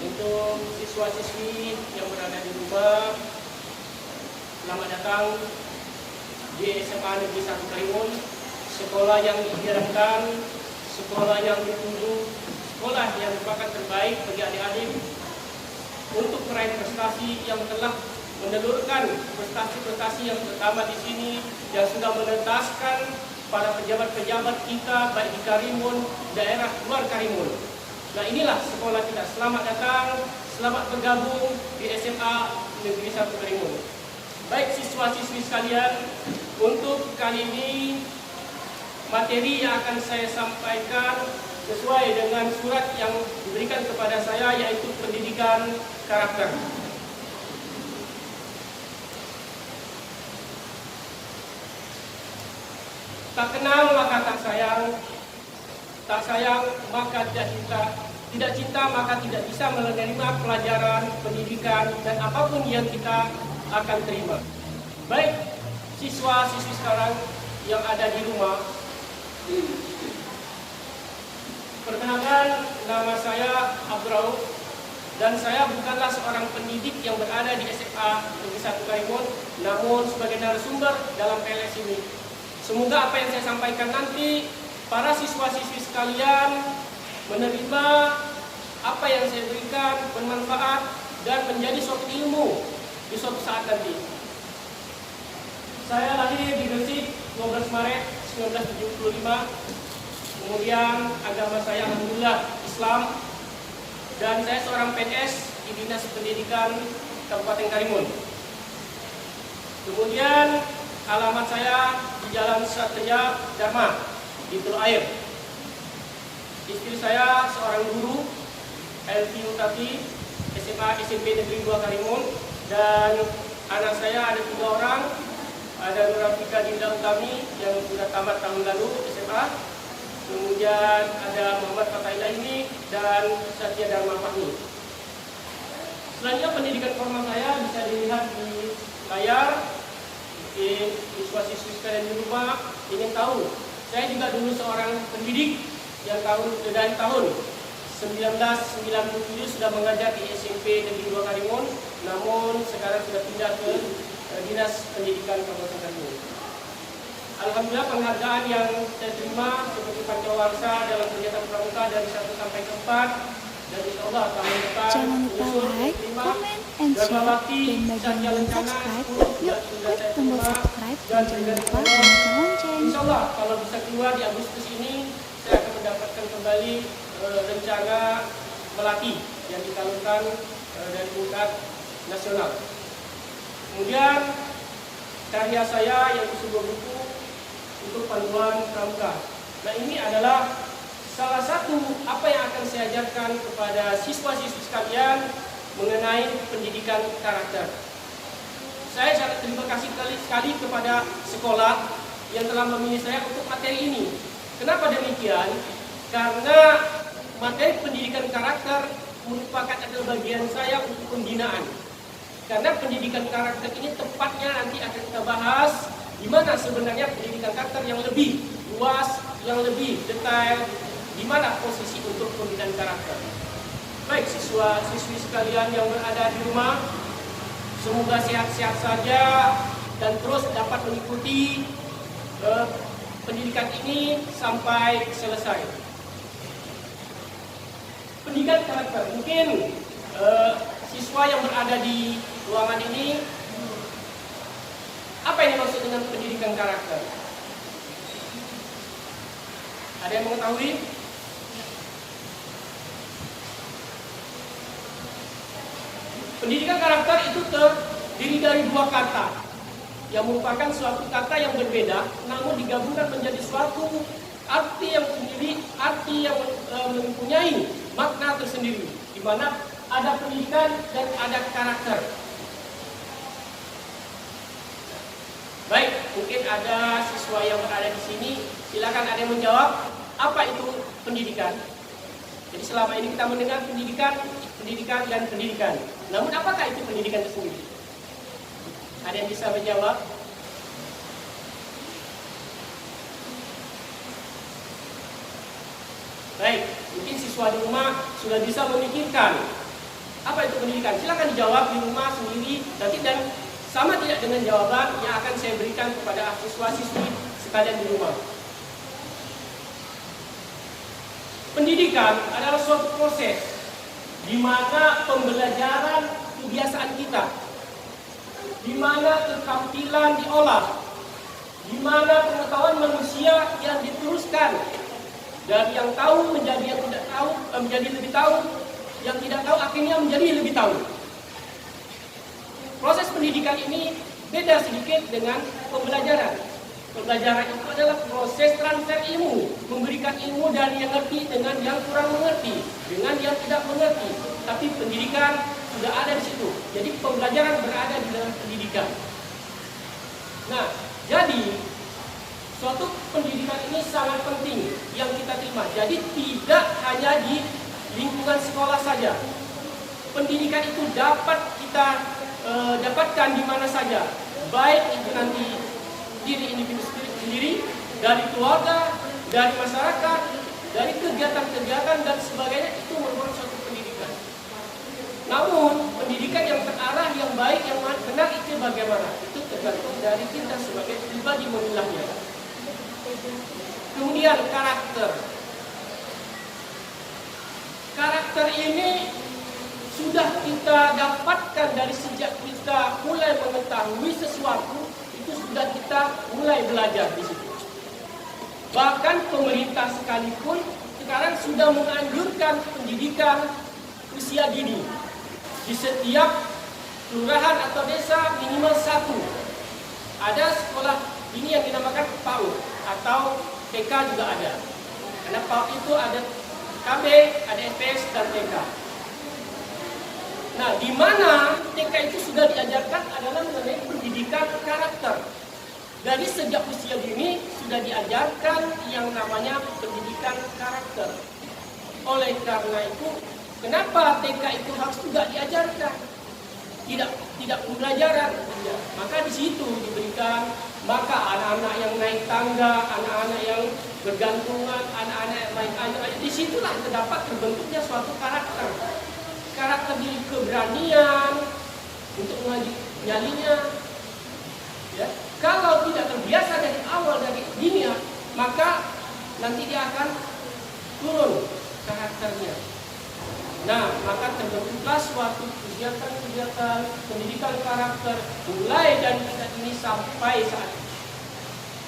Untuk siswa-siswi yang berada di rumah, selamat datang di SMA Negeri 1 Karimun, sekolah yang diharapkan, sekolah yang ditunggu, sekolah yang merupakan terbaik bagi adik-adik untuk meraih prestasi yang telah menelurkan prestasi-prestasi yang pertama di sini, yang sudah menetaskan para pejabat-pejabat kita baik di Karimun, daerah luar Karimun. Nah, inilah sekolah kita. Selamat datang, selamat bergabung di SMA Negeri 1 Karimun. Baik siswa-siswi sekalian, untuk kali ini materi yang akan saya sampaikan sesuai dengan surat yang diberikan kepada saya, yaitu pendidikan karakter. Tak kenal maka tak sayang, tak sayang maka tidak cinta, tidak cinta maka tidak bisa menerima pelajaran, pendidikan, dan apapun yang kita akan terima. Baik siswa-siswi sekarang yang ada di rumah, perkenalkan, nama saya Abdul Rauf, dan saya bukanlah seorang pendidik yang berada di SMA Negeri 1 Karimun, namun sebagai narasumber dalam PLS ini. Semoga apa yang saya sampaikan nanti, para siswa-siswi sekalian menerima apa yang saya berikan, bermanfaat, dan menjadi suatu ilmu di suatu saat nanti. Saya lahir di Gresik 12 Maret 1975. Kemudian agama saya alhamdulillah Islam, dan saya seorang PNS di Dinas Pendidikan Kabupaten Karimun. Kemudian alamat saya di Jalan Satria Dharma di Teluk Air. Istri saya seorang guru Elvi Utati, SMA SMP Negeri 2 Karimun, dan anak saya ada 3 orang. Ada Nurafika Dinda Utami yang sudah tamat tahun lalu SMA. Kemudian ada Muhammad Fatailah ini dan Satya Dharma Fahmi. Selanjutnya pendidikan formal saya bisa dilihat di layar. Siswa-siswi sekalian di rumah ingin tahu, saya juga dulu seorang pendidik yang dari tahun 1997 sudah mengajar di SMP Negeri 2 Karimun, namun sekarang sudah pindah ke Dinas Pendidikan Kabupaten Karimun. Alhamdulillah penghargaan yang saya terima seperti Pancawarsa dalam kegiatan pramuka dari 1 sampai ke 4, dan insya Allah tahun depan jangan lupa like, comment, and share, dan bagi yang subscribe, yuk klik tombol subscribe dan jangan lupa bunyikan lonceng. Insya Allah kalau bisa keluar di Agustus ini, saya akan mendapatkan kembali rencana Melati yang dikalungkan dari tingkat nasional. Kemudian karya saya yang sebuah buku untuk panduan pramuka. Nah, ini adalah salah satu apa yang akan saya ajarkan kepada siswa-siswi sekalian mengenai pendidikan karakter. Saya sangat terima kasih sekali kepada sekolah yang telah memilih saya untuk materi ini. Kenapa demikian? Karena materi pendidikan karakter merupakan adalah bagian saya untuk pembinaan. Karena pendidikan karakter ini tepatnya nanti akan kita bahas di mana sebenarnya pendidikan karakter yang lebih luas, yang lebih detail, di mana posisi untuk pembinaan karakter. Baik siswa-siswi sekalian yang berada di rumah, semoga sehat-sehat saja dan terus dapat mengikuti pendidikan ini sampai selesai. Pendidikan karakter, mungkin siswa yang berada di ruangan ini, apa yang dimaksud dengan pendidikan karakter? Ada yang mengetahui? Pendidikan karakter itu terdiri dari 2 kata yang merupakan suatu kata yang berbeda, namun digabungkan menjadi suatu arti yang sendiri, arti yang mempunyai makna tersendiri, di mana ada pendidikan dan ada karakter. Baik, mungkin ada siswa yang berada di sini, silakan ada yang menjawab apa itu pendidikan. Jadi selama ini kita mendengar pendidikan, dan pendidikan. Namun apakah itu pendidikan itu sendiri? Ada yang bisa menjawab? Baik, mungkin siswa di rumah sudah bisa memikirkan apa itu pendidikan. Silakan dijawab di rumah sendiri nanti, dan sama tidak dengan jawaban yang akan saya berikan kepada siswa-siswi sekalian di rumah. Pendidikan adalah suatu proses di mana pembelajaran kebiasaan kita, di mana keterampilan diolah, di mana pengetahuan manusia yang diteruskan dari yang tahu menjadi yang tidak tahu, menjadi lebih tahu, yang tidak tahu akhirnya menjadi lebih tahu. Proses pendidikan ini beda sedikit dengan pembelajaran. Pembelajaran itu adalah proses transfer ilmu, memberikan ilmu dari yang ngerti dengan yang kurang mengerti, dengan yang tidak mengerti. Tapi pendidikan sudah ada di situ. Jadi pembelajaran berada di dalam pendidikan. Nah, jadi suatu pendidikan ini sangat penting yang kita terima. Jadi tidak hanya di lingkungan sekolah saja. Pendidikan itu dapat kita dapatkan di mana saja. Baik itu nanti diri individu sendiri, dari keluarga, dari masyarakat, dari kegiatan-kegiatan dan sebagainya, itu merupakan suatu pendidikan. Namun pendidikan yang terarah, yang baik, yang benar itu bagaimana? Itu tergantung dari kita sebagai pribadi memilahnya. Kemudian karakter. Karakter ini sudah kita dapatkan dari sejak kita mulai mengetahui sesuatu, itu sudah kita mulai belajar di situ. Bahkan pemerintah sekalipun sekarang sudah menganjurkan pendidikan usia dini. Di setiap kelurahan atau desa minimal 1 ada sekolah ini yang dinamakan PAUD atau TK juga ada. Karena PAUD itu ada KB, ada SPS dan TK. Nah, di mana TK itu sudah diajarkan adalah mengenai pendidikan karakter. Dari sejak usia dini sudah diajarkan yang namanya pendidikan karakter. Oleh karena itu, kenapa TK itu harus juga diajarkan? Tidak pembelajaran. Ya. Maka di situ diberikan, maka anak-anak yang naik tangga, anak-anak yang bergantungan, anak-anak yang main air, disitulah terdapat terbentuknya suatu karakter. Karakter diri keberanian untuk mengajak nyalinya. Ya. Kalau tidak terbiasa dari awal, dari dini, maka nanti dia akan turun karakternya. Nah, maka terbentuklah suatu kegiatan-kegiatan pendidikan karakter mulai dari tingkat ini sampai saat ini.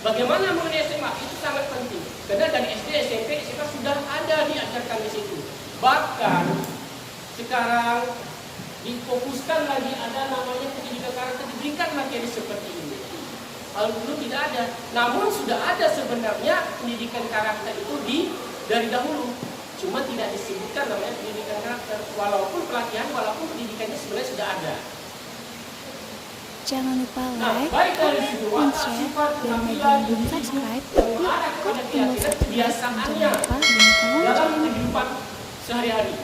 Bagaimana mengenai SMA? Itu sangat penting. Karena dari SD, SMP, SMA sudah ada diajarkan di situ. Bahkan sekarang difokuskan lagi ada namanya pendidikan karakter, diberikan materi seperti ini. Kalau dulu tidak ada, namun sudah ada sebenarnya pendidikan karakter itu dari dahulu. Cuma tidak disebutkan namanya pendidikan karakter, walaupun pelatihan, walaupun pendidikannya sebenarnya sudah ada. Jangan lupa like, comment, and share, dan belum subscribe. Yuk, klik tombol subscribe dan jangan lupa bunyikan dalam lonceng. kehidupan sehari-hari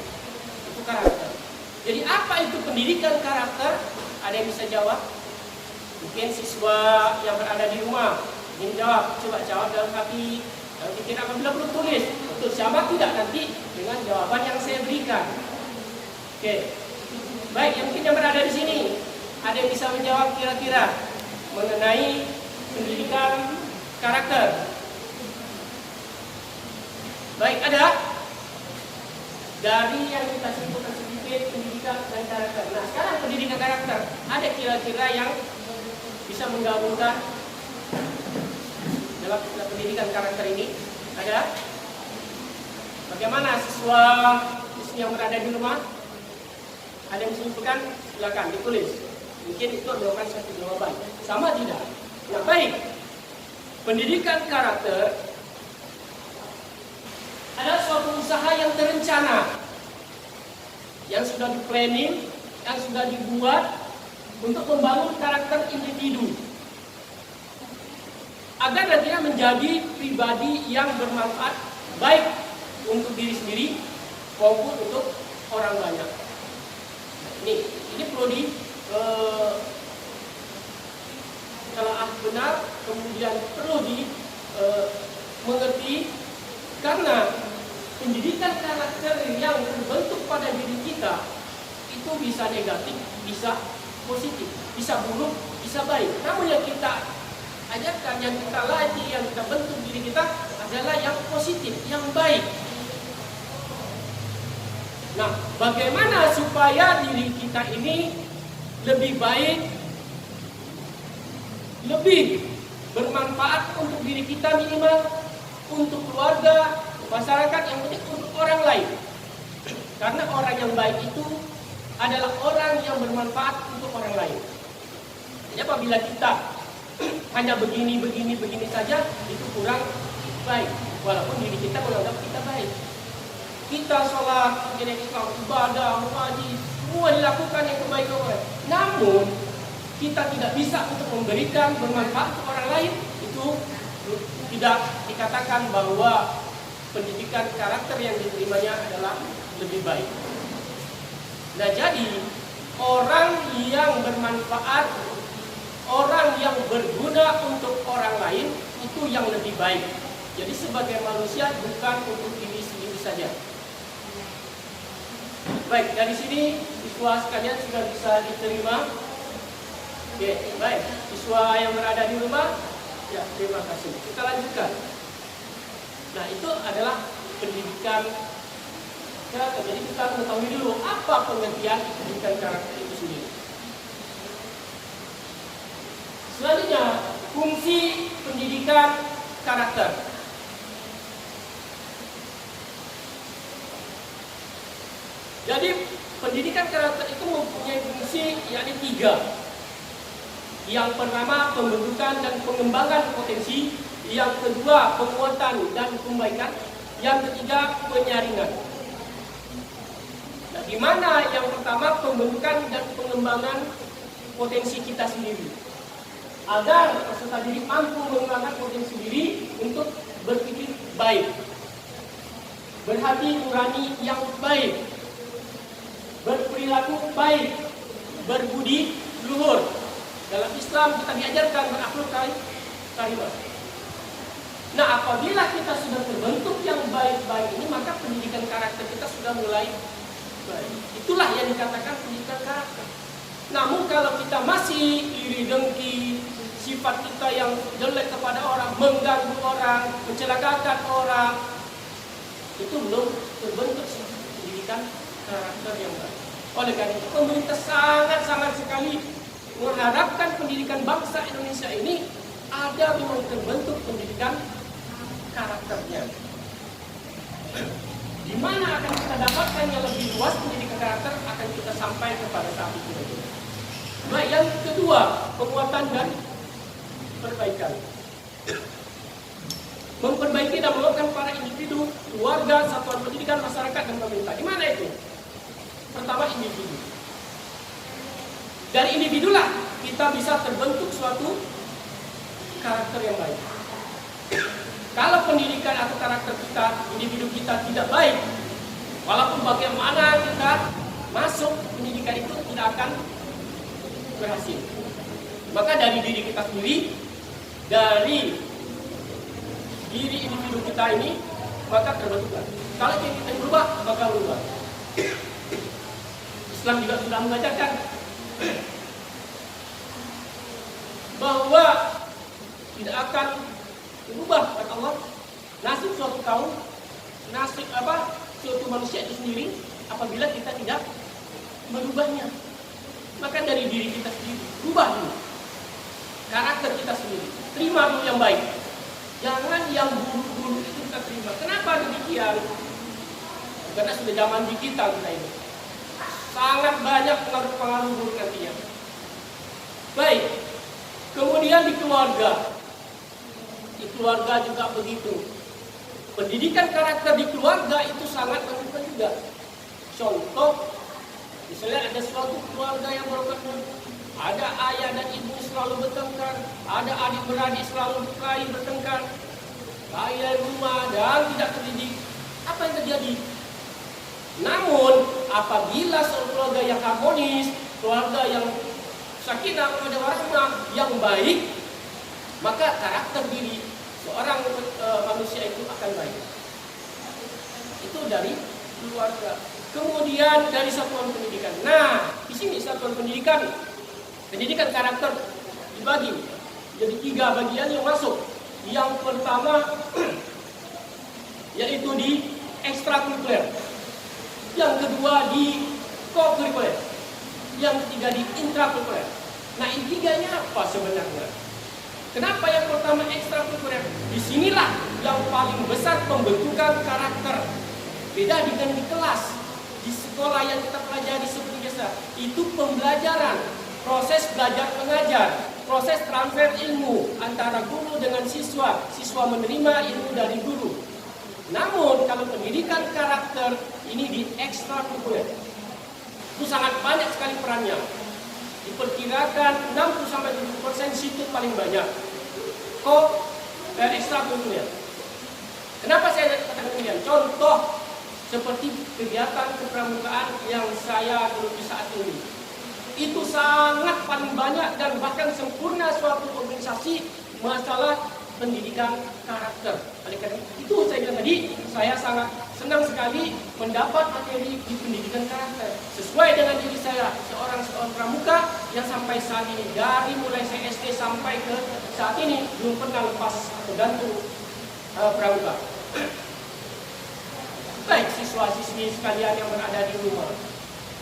itu karakter. Jadi apa itu pendidikan karakter? Ada yang bisa jawab? Mungkin siswa yang berada di rumah ingin jawab, coba jawab dalam hati, dalam pikiran, apabila perlu tulis. Untuk siapa tidak nanti dengan jawaban yang saya berikan. Oke, baik, yang mungkin yang berada di sini ada yang bisa menjawab kira-kira mengenai pendidikan karakter? Baik, ada? Dari yang kita simpulkan sedikit pendidikan dan karakter. Nah, sekarang pendidikan karakter, ada kira-kira yang bisa menggabungkan dalam pendidikan karakter ini? Ada? Bagaimana siswa yang berada di rumah? Ada yang menyimpulkan? Silakan ditulis. Mungkin itu merupakan satu jawaban. Sama tidak? Nah, baik. Pendidikan karakter adalah suatu usaha yang terencana, yang sudah di-planning, yang sudah dibuat untuk membangun karakter individu agar nantinya menjadi pribadi yang bermanfaat baik untuk diri sendiri maupun untuk orang banyak. Nah, ini perlu ditelaah benar, kemudian perlu mengerti, karena pendidikan karakter yang terbentuk pada diri kita itu bisa negatif, bisa positif, bisa buruk, bisa baik. Namun yang kita ajarkan, yang kita latih, yang kita bentuk diri kita adalah yang positif, yang baik. Nah, bagaimana supaya diri kita ini lebih baik, lebih bermanfaat untuk diri kita minimal, untuk keluarga, masyarakat, yang penting untuk orang lain. Karena orang yang baik itu adalah orang yang bermanfaat untuk orang lain. Jadi apabila kita hanya begini saja, itu kurang baik. Walaupun diri kita menganggap kita baik. Kita sholat, kita Islam, ibadah, mengaji, semua dilakukan yang kebaikan. Namun kita tidak bisa untuk memberikan bermanfaat untuk orang lain, itu tidak dikatakan bahwa pendidikan karakter yang diterimanya adalah lebih baik. Nah, jadi orang yang bermanfaat, orang yang berguna untuk orang lain itu yang lebih baik. Jadi sebagai manusia bukan untuk diri sendiri saja. Baik, dari sini siswa sekalian sudah bisa diterima. Oke, baik. Siswa yang berada di rumah, ya terima kasih. Kita lanjutkan. Nah, itu adalah pendidikan karakter. Jadi kita mengetahui dulu apa pengertian pendidikan karakter itu sendiri. Selanjutnya, fungsi pendidikan karakter. Jadi pendidikan karakter itu mempunyai fungsi yakni 3. Yang pertama, pembentukan dan pengembangan potensi. Yang kedua, penguatan dan perbaikan. Yang ketiga, penyaringan. Nah, di mana yang pertama, pembentukan dan pengembangan potensi kita sendiri, agar peserta didik mampu mengembangkan potensi diri untuk berpikir baik, berhati nurani yang baik, berperilaku baik, berbudi luhur. Dalam Islam kita diajarkan berakhlak karimah. Nah, apabila kita sudah terbentuk yang baik-baik ini, maka pendidikan karakter kita sudah mulai baik. Itulah yang dikatakan pendidikan karakter. Namun kalau kita masih iri dengki, sifat kita yang jelek kepada orang, mengganggu orang, mencelakakan orang, itu belum terbentuk pendidikan karakter yang baik. Oleh karena itu, pemerintah sangat-sangat sekali mengharapkan pendidikan bangsa Indonesia ini ada memang terbentuk pendidikan karakternya. Di mana akan kita dapatkan yang lebih luas pendidikan karakter akan kita sampai kepada saat itu. Baik, yang kedua, penguatan dan perbaikan. Memperbaiki dan menguatkan para individu, keluarga, satuan pendidikan, masyarakat, dan pemerintah. Di mana itu? Pertama, individu. Dari individulah kita bisa terbentuk suatu karakter yang baik. Kalau pendidikan atau karakter kita, individu kita tidak baik, walaupun bagaimana kita masuk pendidikan itu tidak akan berhasil. Maka dari diri kita sendiri, dari diri individu kita ini, maka terbentuklah. Kalau kita berubah, maka berubah. Islam juga sudah mengajarkan bahwa tidak akan berubah, kata Allah, nasib suatu kaum, nasib suatu manusia itu sendiri apabila kita tidak merubahnya. Maka dari diri kita sendiri, rubah dulu karakter kita sendiri, terima dulu yang baik, jangan yang buruk-buruk itu kita terima. Kenapa demikian? Karena sudah zaman digital kita ini, sangat banyak pengaruh-pengaruh buruk nantinya. Baik, kemudian di keluarga juga begitu. Pendidikan karakter di keluarga itu sangat menentukan juga. Contoh, misalnya ada suatu keluarga yang berkembang, ada ayah dan ibu selalu bertengkar, ada adik-beradik selalu bertengkar, ayah rumah dan tidak terdidik. Apa yang terjadi? Namun apabila seorang keluarga yang harmonis, keluarga yang sakinah, keluarga warahmah yang baik, maka karakter diri seorang manusia itu akan baik. Itu dari keluarga. Kemudian dari satuan pendidikan. Nah, di sini satuan pendidikan karakter dibagi jadi 3 bagian yang masuk. Yang pertama yaitu di ekstrakurikuler, yang kedua di kokurikuler, yang ketiga di intrakurikuler. Nah, intiganya apa sebenarnya? Kenapa yang pertama ekstrakurikuler? Disinilah yang paling besar pembentukan karakter. Beda dengan di kelas, di sekolah yang kita pelajari seperti biasa. Itu pembelajaran, proses belajar mengajar, proses transfer ilmu antara guru dengan siswa. Siswa menerima ilmu dari guru. Namun kalau pendidikan karakter ini di ekstrakurikuler, itu sangat banyak sekali perannya. Diperkirakan 60-70% situ paling banyak. Ekstrakurikuler. Kenapa saya katakan demikian? Contoh seperti kegiatan kepramukaan yang saya geluti saat ini. Itu sangat paling banyak dan bahkan sempurna suatu organisasi masalah pendidikan karakter. Oleh karena itu saya bilang tadi, saya sangat senang sekali mendapat materi di pendidikan karakter sesuai dengan diri saya, seorang pramuka yang sampai saat ini, dari mulai saya SD sampai ke saat ini belum pernah lepas atau gantung pramuka. Baik siswa-siswi sekalian yang berada di rumah,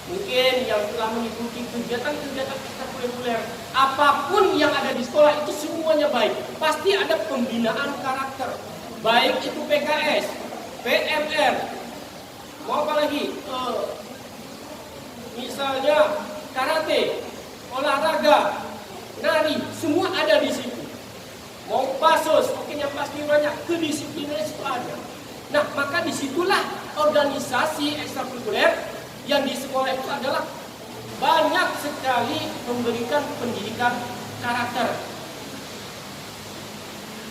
mungkin yang telah mengikuti kegiatan-kegiatan ekstrakurikuler, apapun yang ada di sekolah itu semuanya baik. Pasti ada pembinaan karakter, baik itu PKS, PMR, mau apa lagi? Misalnya karate, olahraga, nari, semua ada di situ. Mau pasos, mungkin yang pasti banyak kedisiplinan itu ada. Nah, maka disitulah organisasi ekstrakurikuler yang di sekolah itu adalah banyak sekali memberikan pendidikan karakter.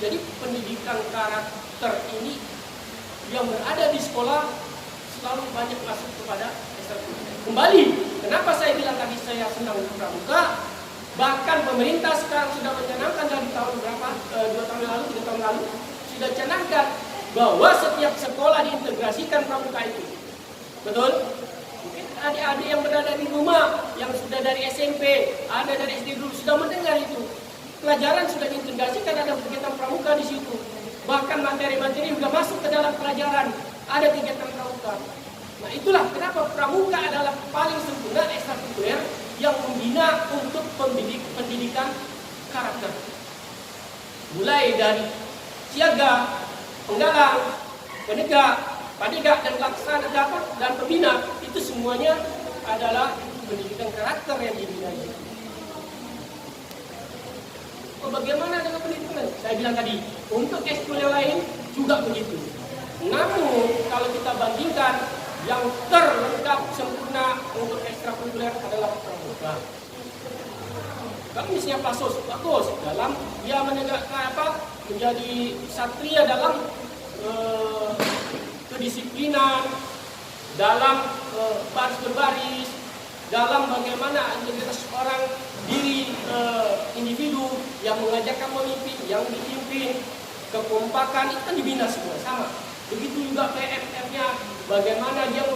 Jadi pendidikan karakter ini yang berada di sekolah selalu banyak masuk kepada ekstrakurikuler. Kembali, kenapa saya bilang tadi saya senang pramuka? Bahkan pemerintah sekarang sudah mencanangkan dari tahun berapa? 2 tahun lalu, 3 tahun lalu sudah canangkan bahwa setiap sekolah diintegrasikan pramuka itu. Betul? Mungkin adik-adik yang berada di rumah, yang sudah dari SMP, ada dari SD dulu, sudah mendengar itu. Pelajaran sudah diintegrasikan, ada kegiatan pramuka di situ. Bahkan materi-materi sudah masuk ke dalam pelajaran, ada kegiatan pramuka. Nah, itulah kenapa pramuka adalah paling sempurna ekstrakurikuler yang membina untuk pendidikan karakter. Mulai dari siaga, penggalang, penegak, padegat, dan pelaksana dan pembina, itu semuanya adalah pendidikan karakter yang dibina. Bagaimana dengan pendidikan? Saya bilang tadi, untuk ekskul yang lain juga begitu. Namun kalau kita bandingkan, yang terlengkap sempurna untuk ekstrakurikuler adalah pramuka. Kalau misalnya pasos, bagus dalam dia menegakkan menjadi satria dalam kedisiplinan, dalam baris berbaris, dalam bagaimana integritas orang diri individu yang mengajarkan memimpin, yang dipimpin, kekompakan itu kan dibina semua sama. Begitu juga PMR-nya, bagaimana dia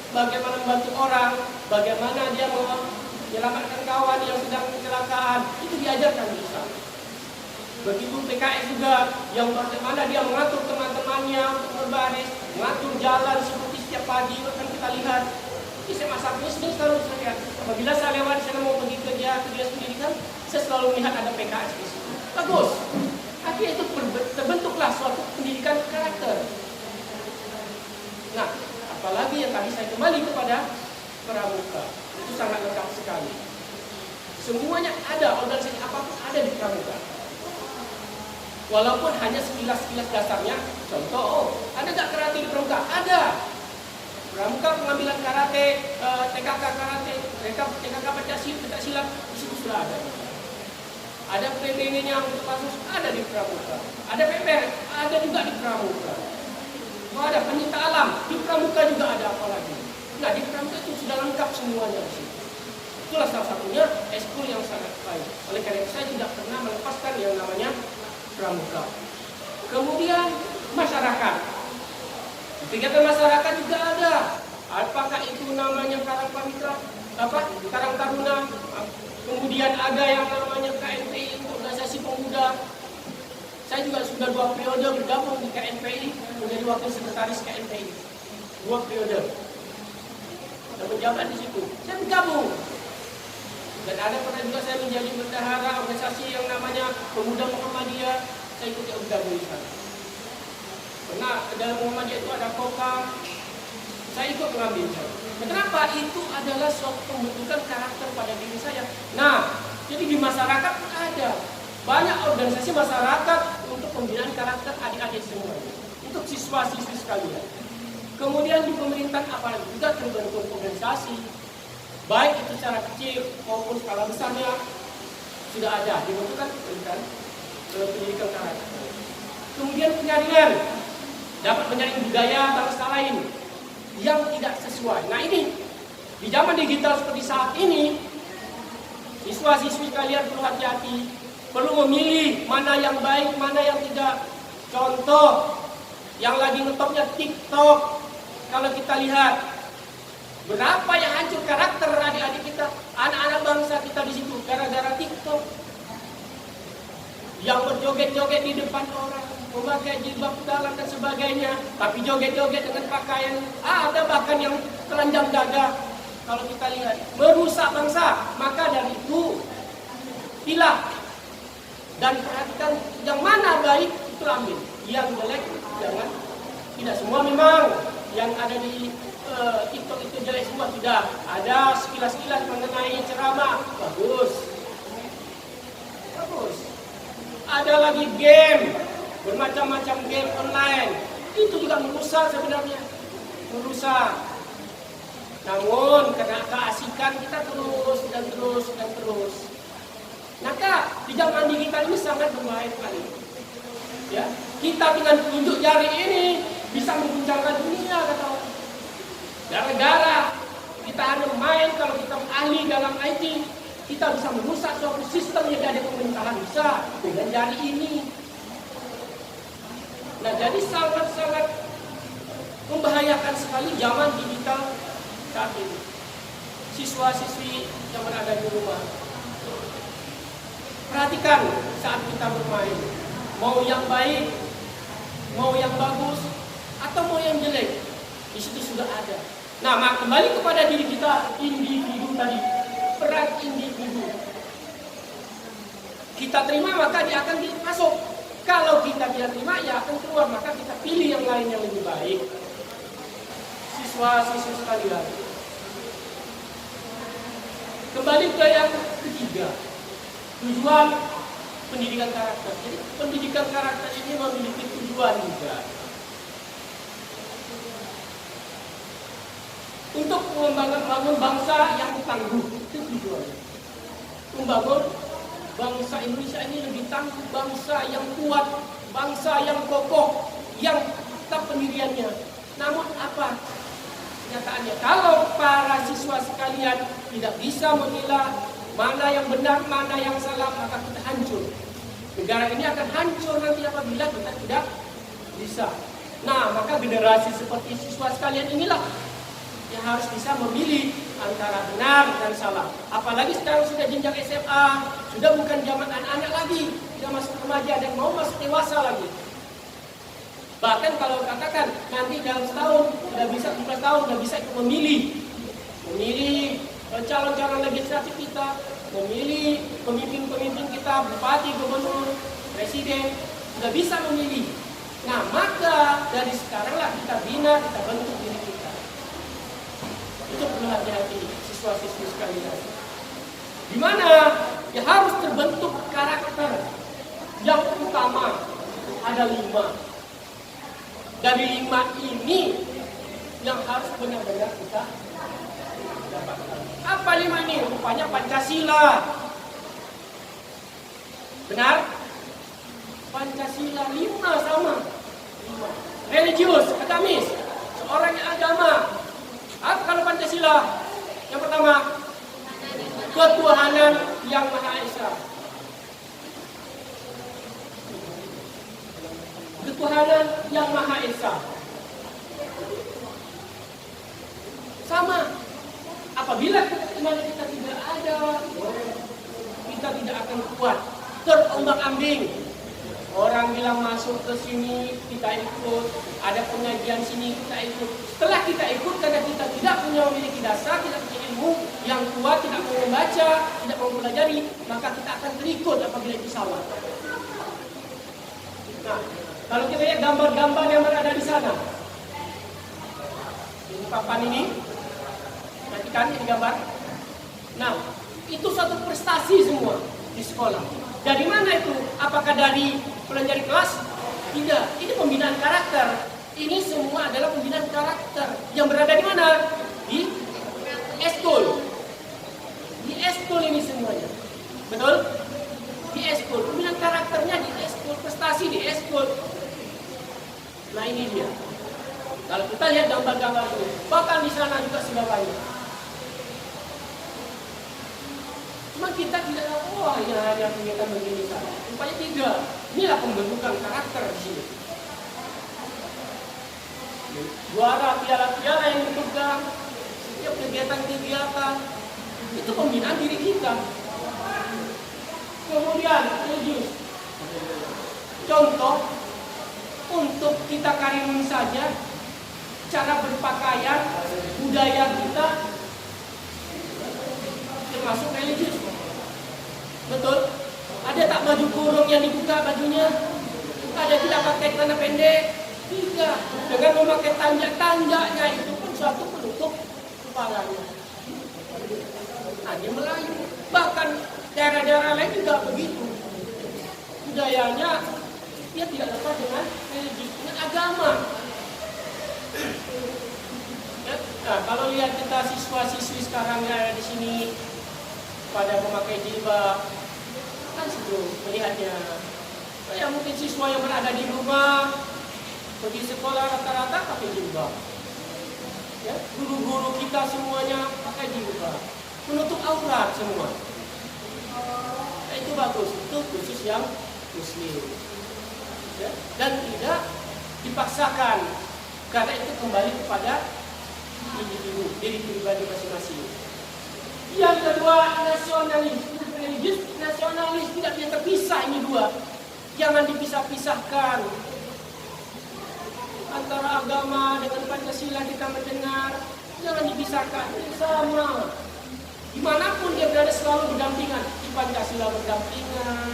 bagaimana membantu orang, bagaimana dia menyelamatkan kawan yang sedang kecelakaan, itu diajarkan bisa. Begitu PKS juga, yang bagaimana dia mengatur teman-temannya berbaris, mengatur jalan seperti setiap pagi, kan kita lihat. Di SMA 1 ini selalu saya lihat, apabila saya lewat di sana mau pergi kerja pendidikan, saya selalu melihat ada PKS di situ. Bagus. Akhirnya itu terbentuklah suatu pendidikan karakter. Nah, apalagi yang tadi saya kembali kepada pramuka, itu sangat lengkap sekali. Semuanya ada, organisasi apapun ada di pramuka. Walaupun hanya sekilas-sekilas dasarnya, contoh, ada nggak karate di pramuka? Ada. Pramuka pengambilan karate, TKK karate, TKK pencak silat, di situ sudah ada. Ada PBW-nya untuk kasus, ada di pramuka. Ada PPR, ada juga di pramuka. Oh, ada penyita alam, di pramuka juga ada apalagi. Nah, di pramuka itu sudah lengkap semuanya di situ. Itulah salah satunya ekskul yang sangat baik. Oleh karena itu saya tidak pernah melepaskan yang namanya pramuka. Kemudian masyarakat. Kegiatan masyarakat juga itu namanya Karang Panitra, Karang Taruna, kemudian ada yang namanya KNPI, Organisasi Pemuda. Saya juga sudah 2 periode bergabung di KNPI, menjadi wakil sekretaris KNPI, 2 periode. Dan menjabat di situ, saya bergabung. Dan ada pernah juga saya menjadi bendahara organisasi yang namanya Pemuda Muhammadiyah, saya ikut bergabung di sana. Pernah dalam Muhammadiyah itu ada KOKA, saya ikut mengambil. Kenapa? Itu adalah suatu pembentukan karakter pada diri saya. Nah, jadi di masyarakat pun ada banyak organisasi masyarakat untuk pembinaan karakter adik-adik semua, untuk siswa-siswi sekalian. Kemudian di pemerintahan apalagi juga terbentuk organisasi, baik itu secara kecil maupun skala besarnya sudah ada dibentukkan pendidikan karakter. Kemudian penyaringan, dapat menyaring budaya bangsa lain yang tidak sesuai. Nah ini di zaman digital seperti saat ini, siswa-siswi kalian perlu hati-hati, perlu memilih mana yang baik, mana yang tidak. Contoh yang lagi ngetopnya TikTok. Kalau kita lihat berapa yang hancur karakter adik-adik kita, anak-anak bangsa kita di situ gara-gara TikTok. Yang berjoget-joget di depan orang, memakai jilbab dalam dan sebagainya, tapi joget-joget dengan pakaian ada bahkan yang telanjang dada. Kalau kita lihat merusak bangsa, maka dari itu pilah dan perhatikan yang mana baik itu ambil, yang jelek jangan. Tidak semua memang yang ada di TikTok itu jelek semua, tidak. Ada sekilas-sekilas mengenai ceramah, bagus. Ada lagi game, bermacam-macam game online, itu juga merusak sebenarnya, merusak. Namun karena keasikan kita terus dan terus dan terus. Maka di zaman digital ini sangat berbahaya sekali. Ya, kita dengan tunjuk jari ini bisa mengguncangkan dunia, kata orang. Gara-gara kita hanya main, kalau kita ahli dalam IT, kita bisa merusak suatu sistem yang ada di pemerintahan, bisa dengan jari ini. Nah, jadi sangat-sangat membahayakan sekali zaman digital saat ini. Siswa-siswi yang berada di rumah, perhatikan saat kita bermain, mau yang baik, mau yang bagus, atau mau yang jelek, di situ sudah ada. Nah, kembali kepada diri kita, individu tadi, peran individu. Kita terima maka dia akan masuk. Kalau kita tidak terima, ya akan keluar. Maka kita pilih yang lain yang lebih baik. Siswa-siswi sekalian, kembali ke yang ketiga, tujuan pendidikan karakter. Jadi pendidikan karakter ini memiliki tujuan juga. Untuk membangun bangsa yang tangguh, itu tujuannya. Membangun bangsa Indonesia ini lebih tangguh, bangsa yang kuat, bangsa yang kokoh, yang tetap pendiriannya. Namun apa kenyataannya? Kalau para siswa sekalian tidak bisa memilah mana yang benar, mana yang salah, maka kita hancur. Negara ini akan hancur nanti apabila kita tidak bisa. Nah, maka generasi seperti siswa sekalian inilah yang harus bisa memilih antara benar dan salah. Apalagi sekarang sudah jenjang SMA, sudah bukan zaman anak-anak lagi, sudah masuk remaja dan mau masuk dewasa lagi. Bahkan kalau katakan nanti dalam setahun sudah bisa 17 tahun sudah bisa memilih calon-calon legislatif kita, memilih pemimpin-pemimpin kita, bupati, gubernur, presiden, sudah bisa memilih. Nah, maka dari sekaranglah kita bina, kita bentuk diri kita. Itu perlu hati-hati siswa-siswi sekalian. Di mana ya harus terbentuk karakter yang utama ada 5. Dari 5 ini yang harus benar-benar kita dapatkan. Apa 5 ini? Rupanya Pancasila. Benar? Pancasila 5 sama. 5. Religius, agamis, seorang yang agama. Apa kalau Pancasila? Yang pertama, ketuhanan yang Maha Esa. Ketuhanan yang Maha Esa. Sama. Apabila iman kita tidak ada, kita tidak akan kuat. Terombang-ambing. Orang bilang masuk ke sini, kita ikut. Ada pengajian sini, kita ikut. Setelah kita ikut, karena kita tidak punya memiliki dasar, tidak punya ilmu yang kuat, tidak mau membaca, tidak mau mempelajari, maka kita akan terikut apabila itu salah. Nah, kalau kita lihat gambar-gambar yang berada di sana, ini papan ini, perhatikan ini gambar. Nah, itu suatu prestasi semua di sekolah. Dari mana itu? Apakah dari pelajari kelas? Tidak. Ini pembinaan karakter. Ini semua adalah pembinaan karakter yang berada di mana? Di eskul. Di eskul ini semuanya. Betul? Di eskul. Pembinaan karakternya di eskul, prestasi di eskul. Nah, ini dia. Kalau kita lihat gambar-gambar ini, bahkan di sana juga sudah banyak. Cuma kita tidak tahu, wah ini hanya kegiatan begini saja. Rupanya tidak. Inilah pembentukan karakter di sini. Juara piala-piala yang dipegang, setiap kegiatan-kegiatan, itu pembinaan diri kita. Kemudian, religius. Contoh, untuk kita karimun saja, cara berpakaian, budaya kita, termasuk religius. Betul? Ada tak baju kurung yang dibuka bajunya? Ada tidak pakai celana pendek? Tidak. Dengan memakai tanjak-tanjaknya itu pun suatu penutup kepalanya. Nah, dia Melayu. Bahkan daerah-daerah lain juga begitu. Budayanya dia tidak lepas dengan religius, dengan agama. Nah, kalau lihat kita siswa-siswi sekarang yang ada di sini pada memakai jilbab, kan situ melihatnya. Ya mungkin siswa yang berada di rumah pergi sekolah rata-rata pakai jilbab. Ya, guru-guru kita semuanya pakai jilbab, menutup aurat semua. Nah, itu bagus, itu khusus yang muslim. Ya, dan tidak dipaksakan, karena itu kembali kepada individu, diri pribadi masing-masing. Yang kedua, nasionalis. Religius, nasionalis tidak bisa terpisah, ini dua. Jangan dipisah-pisahkan. Antara agama dengan Pancasila kita mendengar, jangan dipisahkan. Ini sama. Dimanapun dia berada selalu berdampingan. Di Pancasila berdampingan.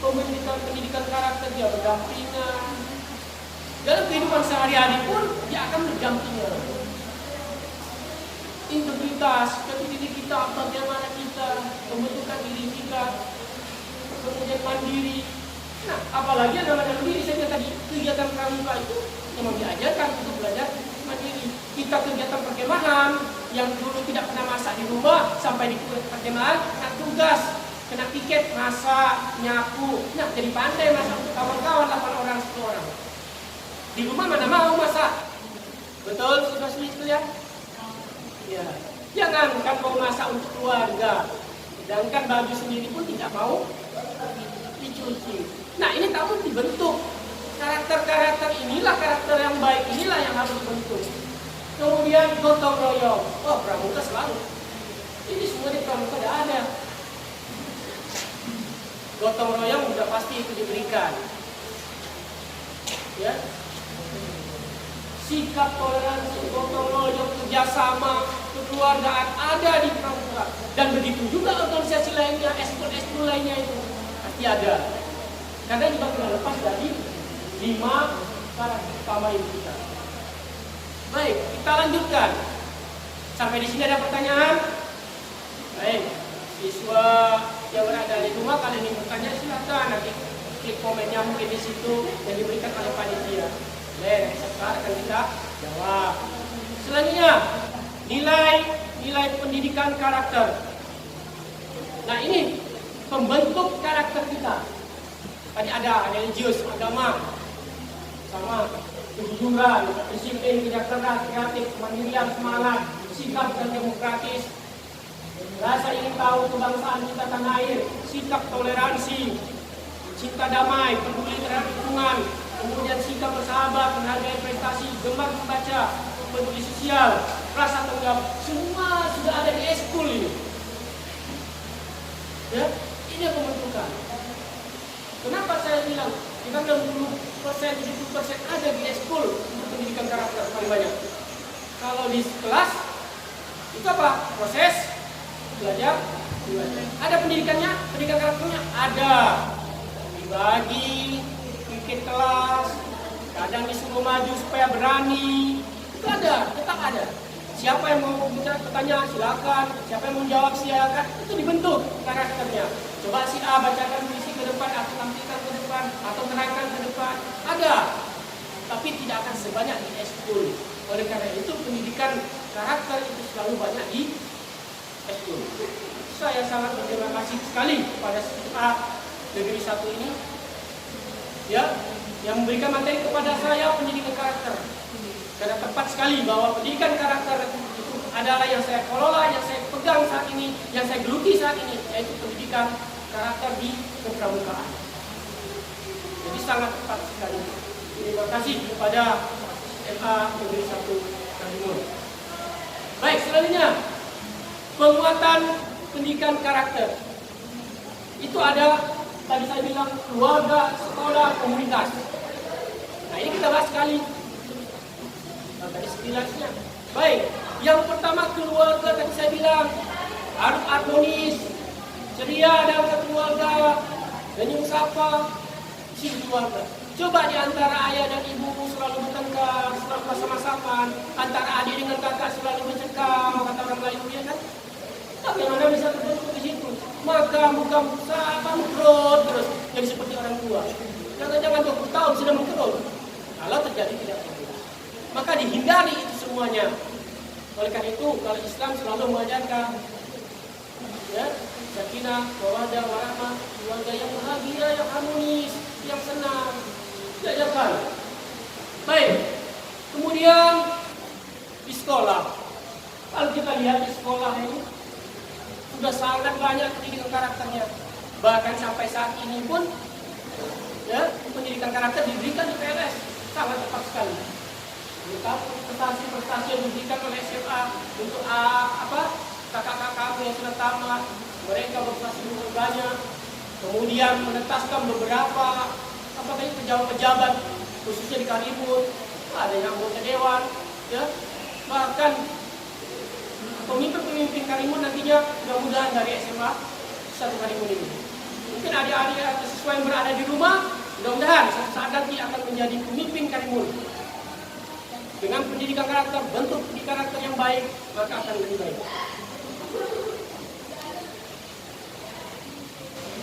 Pendidikan karakter dia berdampingan. Dalam kehidupan sehari-hari pun dia akan berdampingan. Integritas, jati diri kita, bagaimana kita membentukkan diri kita, kemudian mandiri. Nah, apalagi yang namanya mandiri, saya tadi kegiatan pramuka itu yang diajarkan untuk belajar mandiri. Kita kegiatan perkemahan yang dulu tidak pernah masak di rumah, sampai di perkemahan kena tugas, kena piket, masak, nyapu. Nah, jadi pandai masak untuk kawan-kawan 8 orang 10 orang. Di rumah mana mau masak? Betul, sudah itu ya. Ya, jangan kan mau masak untuk keluarga, sedangkan baju sendiri pun tidak mau dicuci. Nah, ini tahu dibentuk. Karakter-karakter inilah karakter yang baik, inilah yang harus dibentuk. Kemudian gotong royong. Oh, pramuka selalu. Ini semua di pramuka tidak ada. Gotong royong sudah pasti itu diberikan. Ya. Sikap toleransi, gotong royong, kerjasama, kekeluargaan ada di pramuka. Dan begitu juga organisasi lainnya, eskul-eskul lainnya itu pasti ada. Karena juga tidak lepas dari 5 karakter utama ini kita. Baik, kita lanjutkan. Sampai di sini ada pertanyaan? Baik, siswa yang berada di rumah kalian ingin bertanya silakan, nanti klik komennya mungkin di situ yang diberikan oleh panitia. Sekarang akan kita jawab. Selanjutnya, nilai pendidikan karakter. Nah, ini pembentuk karakter kita. Tadi ada religius, agama, sama kejujuran, disiplin, kerja keras, kreatif, kemandirian, semangat, sikap dan demokratis, rasa ingin tahu kebangsaan kita tanah air, sikap toleransi, cinta damai, peduli terhadap lingkungan, kemudian sikap bersahabat, menghargai prestasi, gemar membaca, peduli sosial, rasa tanggung jawab, semua sudah ada di eskul ini. Ya, ini yang pembentukan. Kenapa saya bilang kita 60%, 70% ada di eskul untuk pendidikan karakter paling banyak. Kalau di kelas itu apa? Proses belajar. Ada pendidikannya, pendidikan karakternya ada. Dibagi, bikin kelas, kadang disuruh maju supaya berani. Itu ada, tetap ada. Siapa yang mau bertanya silakan, siapa yang mau jawab silakan. Itu dibentuk karakternya. Coba si A bacakan puisi ke depan, atau tampilkan ke depan, atau terangkan ke depan. Ada, tapi tidak akan sebanyak di eskul. Oleh karena itu pendidikan karakter itu selalu banyak di eskul. Saya sangat berterima kasih sekali kepada SMA Negeri 1 ini, ya, yang memberikan materi kepada saya pendidikan karakter. Karena tepat sekali bahwa pendidikan karakter itu adalah yang saya kelola, yang saya pegang saat ini, yang saya geluti saat ini, yaitu pendidikan karakter di kepramukaan. Jadi sangat tepat sekali. Terima kasih kepada SMA Negeri 1 Kalimun. Baik, selanjutnya penguatan pendidikan karakter. Itu ada, tadi saya bilang, keluarga, sekolah, komunitas. Nah, ini kita bahas sekali. Nah, tadi sekilasnya. Baik, yang pertama keluarga, tadi saya bilang harus harmonis, ceria dalam satu keluarga, senyum sapa, isi keluarga. Coba di antara ayah dan ibu selalu bertengkar, selalu bersama-sama, antara adik dengan kakak selalu mencekam, kata orang Melayu, ya kan? Bagaimana bisa terbentuk di situ? Maka bukan sama mengkerut terus jadi seperti orang tua. Jangan-jangan 20 tahun sudah mengkerut. Kalau terjadi tidak perlu. Maka dihindari itu semuanya. Oleh karena itu, kalau Islam selalu mengajarkan, ya, sakinah, mawaddah, warahmah, keluarga yang bahagia, yang harmonis, yang senang, diajarkan. Baik. Kemudian di sekolah, kalau kita lihat di sekolah ini sudah sangat banyak pendidikan karakternya. Bahkan sampai saat ini pun, ya, pendidikan karakter diberikan di PNS. Sangat tepat sekali. Prestasi-prestasi yang diberikan oleh SMA untuk kakak-kakak yang sudah tamat, mereka berprestasi dengan banyak. Kemudian menetaskan beberapa pejabat-pejabat, khususnya di Kalimun, ada yang anggota dewan, ya, bahkan pemimpin Kalimun nantinya mudah-mudahan dari SMA 1 Kalimun ini. Mungkin adik-adik atau siswa yang berada di rumah, mudah-mudahan suatu saat nanti akan menjadi pemimpin Kalimun. Dengan pendidikan karakter, bentuk pendidikan karakter yang baik, maka akan lebih baik.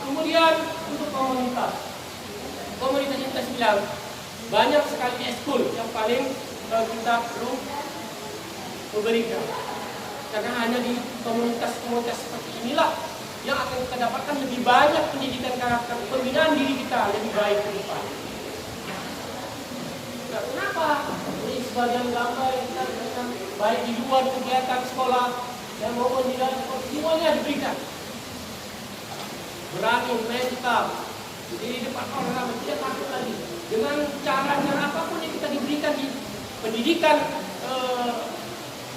Kemudian untuk komunitas. Komunitas yang kita bilang, banyak sekali di eskul yang paling kita perlu memberikan. Karena hanya di komunitas-komunitas seperti inilah yang akan kita dapatkan lebih banyak pendidikan karakter, pembinaan diri kita lebih baik ke depan. Nah, kenapa? Ini sebagian gambar yang kita berikan, baik di luar kegiatan sekolah dan maupun di dalam sekolah, semuanya diberikan. Berani, mental, di depan orang, tidak takut lagi. Dengan cara-cara apapun yang kita diberikan di pendidikan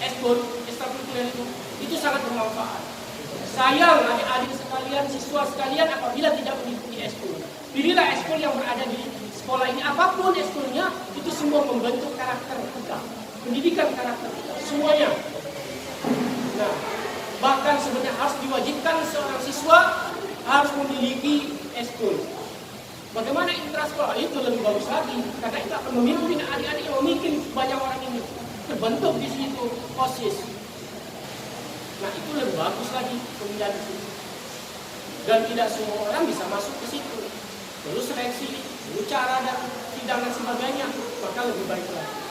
eskul, ekstrakurikuler itu sangat bermanfaat. Sayang adik-adik sekalian, siswa sekalian apabila tidak mengikuti eskul. Pilihlah eskul yang berada di sekolah ini, apapun eskulnya, itu semua membentuk karakter kita, pendidikan karakter kita, semuanya. Nah, bahkan sebenarnya harus diwajibkan seorang siswa harus memiliki eskul. Bagaimana intrasekolah? Itu lebih bagus lagi, karena itu akan memimpin adik-adik yang memimpin banyak orang ini. Terbentuk di situ OSIS. Nah, itu lebih bagus lagi pemilihan di situ. Dan tidak semua orang bisa masuk ke situ. Perlu seleksi, perlu cara dan sidang dan sebagainya, maka lebih baik lagi.